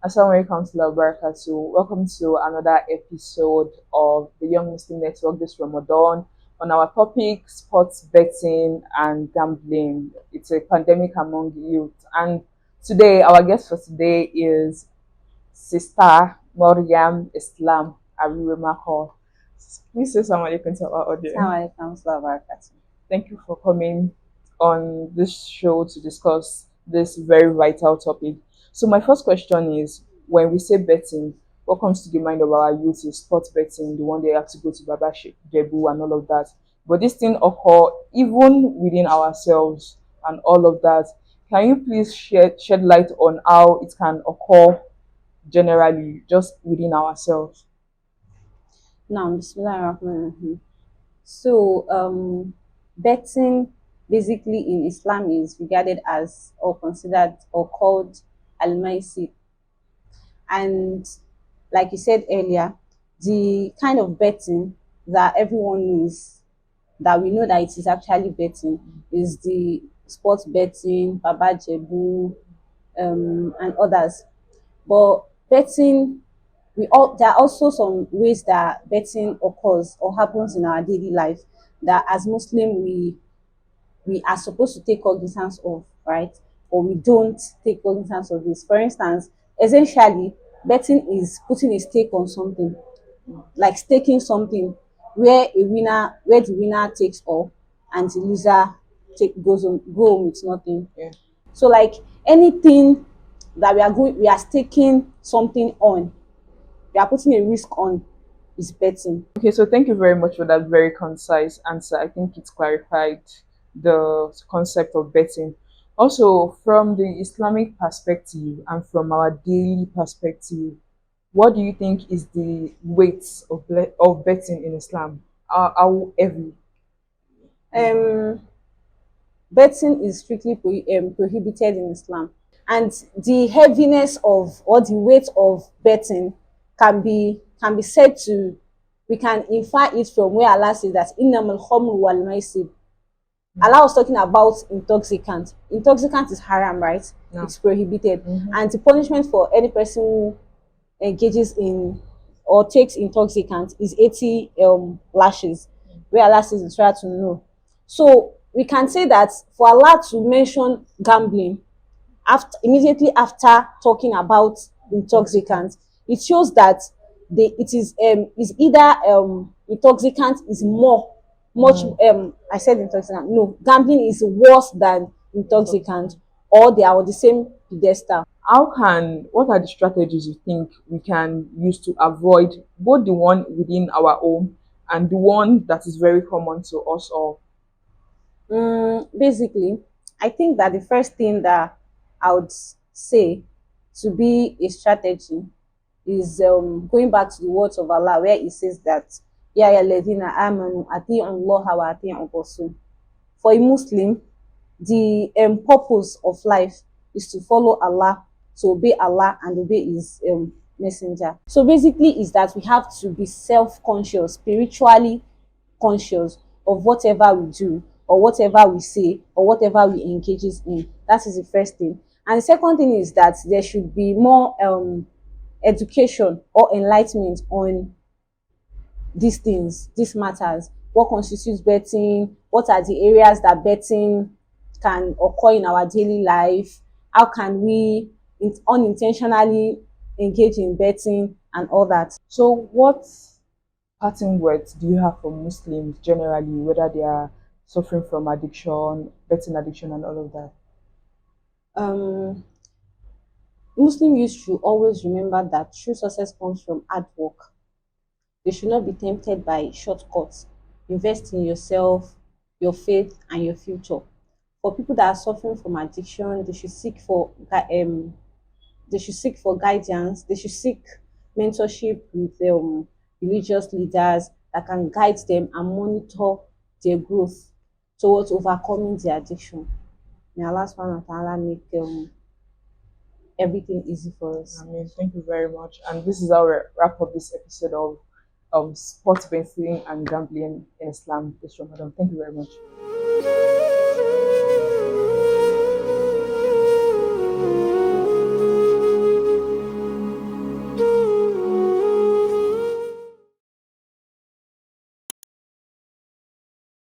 Assalamu alaikum warahmatullahi wabarakatuh. Welcome to another episode of the Young Muslim Network this Ramadan on our topic sports betting and gambling. It's a pandemic among the youth. And today, our guest for today is Sister Maryam Islam Ariwemako. Please say something alaikum to our audience. Assalamualaikum warahmatullahi wabarakatuh. Thank you for coming on this show to discuss this very vital topic. So, my first question is, when we say betting, what comes to the mind of our youth is sports betting, the one they have to go to Baba Jebu and all of that. But this thing occur even within ourselves and all of that. Can you please shed light on how it can occur generally, just within ourselves? Now, Bismillahirrahmanirrahim. Betting basically in Islam is regarded as or considered or called al-maisir. And like you said earlier, the kind of betting that everyone knows, that we know that it is actually betting, is the sports betting, Baba Jebu, and others. But betting, there are also some ways that betting occurs or happens in our daily life that as Muslim we are supposed to take cognizance of, right? Or we don't take cognizance of this. For instance, essentially, betting is putting a stake on something, like staking something, where the winner takes all and the loser go home with nothing. Yeah. So like anything that we are staking something on, we are putting a risk on, is betting. Okay, so thank you very much for that very concise answer. I think it's clarified the concept of betting. Also, from the Islamic perspective and from our daily perspective, what do you think is the weight of betting in Islam? How heavy? Um, Betting is strictly prohibited in Islam, and the heaviness of or the weight of betting can be said to, we can infer it from where Allah says that innamal khamru wal maisir. Allah was talking about intoxicant. Intoxicant is haram, right? No. It's prohibited. Mhm. And the punishment for any person who engages in or takes intoxicant is 80 lashes, where Allah says in Surah to know. So we can say that for Allah to mention gambling immediately after talking about intoxicant, it shows that it is either intoxicant is much I said intoxicant. No, gambling is worse than intoxicant, or they are on the same pedestal. What are the strategies you think we can use to avoid both the one within our home and the one that is very common to us all? Basically, I think that the first thing that I would say to be a strategy is going back to the words of Allah, where it says that Ya ladina amanu ati'u Allah wa ati'u Rasul. For a Muslim, the purpose of life is to follow Allah, to obey Allah and obey His messenger. So basically, is that we have to be self-conscious, spiritually conscious of whatever we do or whatever we say or whatever we engages in. That is the first thing. And the second thing is that there should be more education or enlightenment on these things, these matters. What constitutes betting? What are the areas that betting can occur in our daily life? How can we unintentionally engage in betting and all that? So, what parting words do you have for Muslims generally, whether they are suffering from addiction, betting addiction, and all of that? Um, Muslim youth should always remember that true success comes from hard work. They should not be tempted by shortcuts. Invest in yourself, your faith, and your future. For people that are suffering from addiction, they should seek for guidance. They should seek mentorship with religious leaders that can guide them and monitor their growth towards overcoming their addiction. May Allah subhanahu wa ta'ala make everything easy for us. I mean, thank you very much. And this is our wrap up this episode of sports betting and gambling in Islam this Ramadan. Thank you very much.